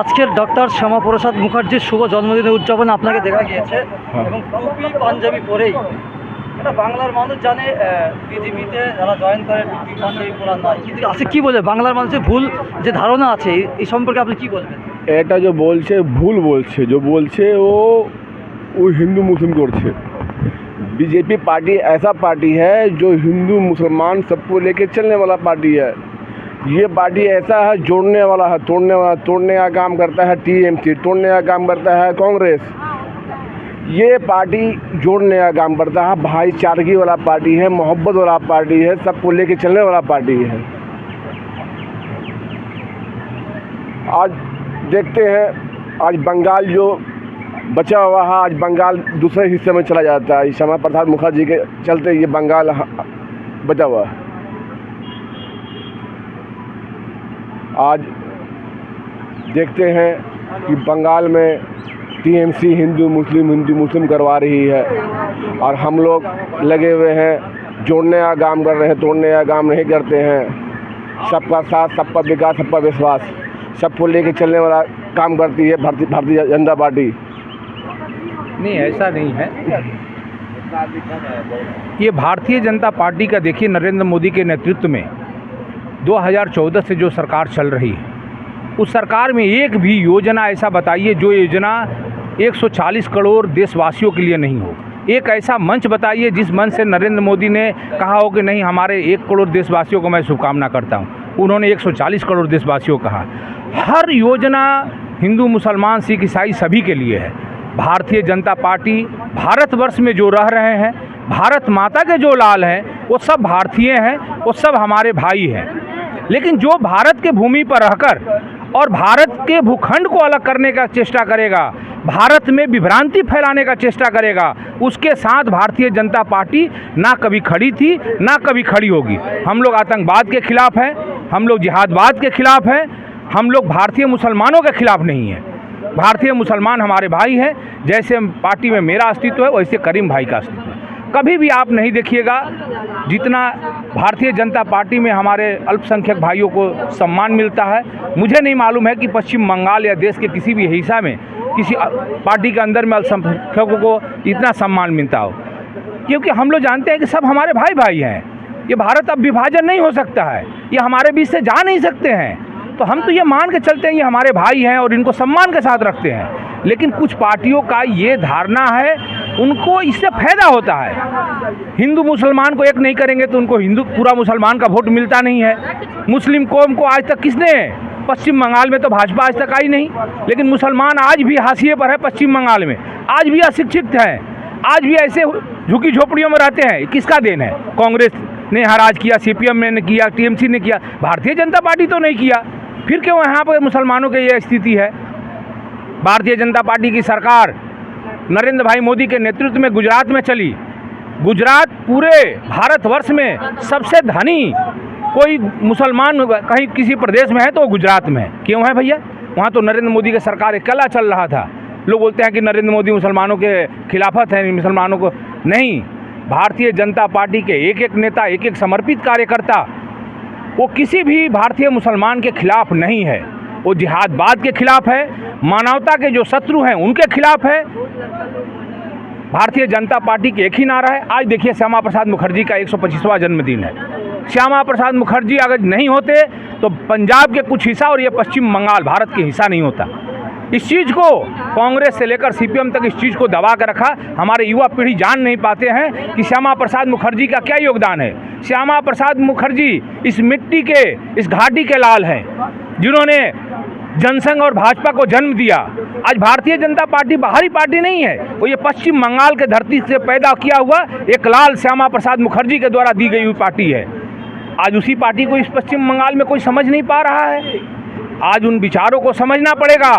আজকের ডক্টর শ্যামাপ্রসাদ মুখার্জির শুভ জন্মদিনের উদযাপনে আপনাকে দেখা গিয়েছে এবং টুপি পাঞ্জাবি পরেই এটা বাংলার মানুষ জানে বিজেপিতে যারা জয়েন করে টুপি পাঞ্জাবি পরা নয়, কিন্তু আজকে কী বলে বাংলার মানুষের ভুল যে ধারণা আছে এই সম্পর্কে আপনি কী বলবেন? এটা जो बोलছে ভুল বলছে, जो बोलছে वो हिंदू मुस्लिम করছে। बीजेपी पार्टी ऐसा पार्टी है जो हिंदू मुसलमान सबको लेके चलने वाला पार्टी है। ये पार्टी ऐसा है जोड़ने वाला है, तोड़ने का काम करता है टीएमसी, तोड़ने का काम करता है कांग्रेस। ये पार्टी जोड़ने का काम करता है, भाईचारगी वाला पार्टी है, मोहब्बत वाला पार्टी है, सबको लेके चलने वाला पार्टी है। आज देखते हैं, आज बंगाल जो बचा हुआ है, आज बंगाल दूसरे हिस्से में चला जाता है। श्यामा प्रसाद मुखर्जी के चलते ये बंगाल बचा हुआ है। आज देखते हैं कि बंगाल में टीएमसी हिंदू मुस्लिम करवा रही है और हम लोग लगे हुए हैं, जोड़ने का काम कर रहे हैं, तोड़ने का काम नहीं करते हैं। सबका साथ, सबका विकास, सबका विश्वास, सबको लेके चलने वाला काम करती है भारतीय जनता पार्टी। नहीं, ऐसा नहीं है। ये भारतीय जनता पार्टी का देखिए, नरेंद्र मोदी के नेतृत्व में 2014 से जो सरकार चल रही है, उस सरकार में एक भी योजना ऐसा बताइए जो योजना 140 करोड़ देशवासियों के लिए नहीं हो। एक ऐसा मंच बताइए जिस मंच से नरेंद्र मोदी ने कहा हो कि नहीं, हमारे 1 करोड़ देशवासियों को मैं शुभकामना करता हूँ। उन्होंने 140 करोड़ देशवासियों कहा। हर योजना हिंदू मुसलमान सिख ईसाई सभी के लिए है। भारतीय जनता पार्टी भारतवर्ष में जो रह रहे हैं, भारत माता के जो लाल हैं, वो सब भारतीय हैं, वो सब हमारे भाई हैं। लेकिन जो भारत के भूमि पर रहकर और भारत के भूखंड को अलग करने का चेष्टा करेगा, भारत में विभ्रांति फैलाने का चेष्टा करेगा, उसके साथ भारतीय जनता पार्टी ना कभी खड़ी थी, ना कभी खड़ी होगी। हम लोग आतंकवाद के खिलाफ हैं, हम लोग जिहादवाद के खिलाफ हैं, हम लोग भारतीय मुसलमानों के खिलाफ नहीं हैं। भारतीय मुसलमान हमारे भाई हैं। जैसे पार्टी में मेरा अस्तित्व है, वैसे करीम भाई का अस्तित्व है। कभी भी आप नहीं देखिएगा जितना भारतीय जनता पार्टी में हमारे अल्पसंख्यक भाइयों को सम्मान मिलता है, मुझे नहीं मालूम है कि पश्चिम बंगाल या देश के किसी भी हिस्सा में किसी पार्टी के अंदर में अल्पसंख्यकों को इतना सम्मान मिलता हो। क्योंकि हम लोग जानते हैं कि सब हमारे भाई भाई हैं। ये भारत अब विभाजन नहीं हो सकता है, ये हमारे बीच से जा नहीं सकते हैं। तो हम तो ये मान के चलते हैं ये हमारे भाई हैं और इनको सम्मान के साथ रखते हैं। लेकिन कुछ पार्टियों का ये धारणा है, उनको इससे फायदा होता है। हिंदू मुसलमान को एक नहीं करेंगे तो उनको हिंदू पूरा मुसलमान का वोट मिलता नहीं है। मुस्लिम कौम को आज तक किसने, पश्चिम बंगाल में तो भाजपा आज तक आई नहीं, लेकिन मुसलमान आज भी हाशिए पर है पश्चिम बंगाल में, आज भी अशिक्षित हैं, आज भी ऐसे झुकी झोपड़ियों में रहते हैं। किसका देन है? कांग्रेस ने हराज किया, सीपीएम ने किया, टीएमसी ने किया, भारतीय जनता पार्टी तो नहीं किया। फिर क्यों यहाँ पर मुसलमानों की ये स्थिति है? भारतीय जनता पार्टी की सरकार नरेंद्र भाई मोदी के नेतृत्व में गुजरात में चली। गुजरात पूरे भारतवर्ष में सबसे धनी कोई मुसलमान कहीं किसी प्रदेश में है तो गुजरात में है। क्यों है भैया? वहाँ तो नरेंद्र मोदी की सरकार अकेला चल रहा था। लोग बोलते हैं कि नरेंद्र मोदी मुसलमानों के खिलाफत है, मुसलमानों को नहीं। भारतीय जनता पार्टी के एक एक नेता, एक एक समर्पित कार्यकर्ता, वो किसी भी भारतीय मुसलमान के खिलाफ नहीं है। वो जिहादवाद के खिलाफ है, मानवता के जो शत्रु हैं उनके खिलाफ है। भारतीय जनता पार्टी के एक ही नारा है। आज देखिए, श्यामा प्रसाद मुखर्जी का 125वां जन्मदिन है। श्यामा प्रसाद मुखर्जी अगर नहीं होते तो पंजाब के कुछ हिस्सा और ये पश्चिम बंगाल भारत के हिस्सा नहीं होता। इस चीज़ को कांग्रेस से लेकर सीपीएम तक इस चीज़ को दबा कर रखा। हमारे युवा पीढ़ी जान नहीं पाते हैं कि श्यामा प्रसाद मुखर्जी का क्या योगदान है। श्यामा प्रसाद मुखर्जी इस मिट्टी के, इस घाटी के लाल हैं, जिन्होंने जनसंघ और भाजपा को जन्म दिया। आज भारतीय जनता पार्टी बाहरी पार्टी नहीं है, वो ये पश्चिम बंगाल के धरती से पैदा किया हुआ एक लाल श्यामा प्रसाद मुखर्जी के द्वारा दी गई हुई पार्टी है। आज उसी पार्टी को इस पश्चिम बंगाल में कोई समझ नहीं पा रहा है। आज उन विचारों को समझना पड़ेगा।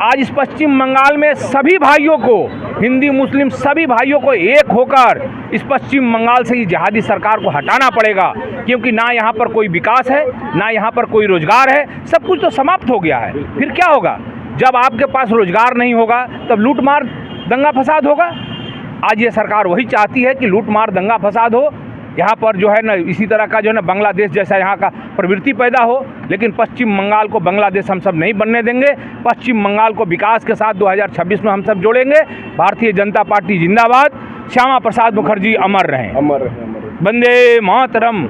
आज इस पश्चिम बंगाल में सभी भाइयों को, हिंदी मुस्लिम सभी भाइयों को एक होकर इस पश्चिम बंगाल से ये जिहादी सरकार को हटाना पड़ेगा। क्योंकि ना यहाँ पर कोई विकास है, ना यहाँ पर कोई रोजगार है, सब कुछ तो समाप्त हो गया है। फिर क्या होगा? जब आपके पास रोजगार नहीं होगा तब लूट मार दंगा फसाद होगा। आज ये सरकार वही चाहती है कि लूट मार दंगा फसाद हो, यहाँ पर जो है ना इसी तरह का जो है ना बांग्लादेश जैसा यहाँ का प्रवृत्ति पैदा हो, लेकिन पश्चिम बंगाल को बांग्लादेश हम सब नहीं बनने देंगे। पश्चिम बंगाल को विकास के साथ 2026 में हम सब जोड़ेंगे। भारतीय जनता पार्टी जिंदाबाद। श्यामा प्रसाद मुखर्जी अमर रहें। अमर है, अमर है। वंदे मातरम।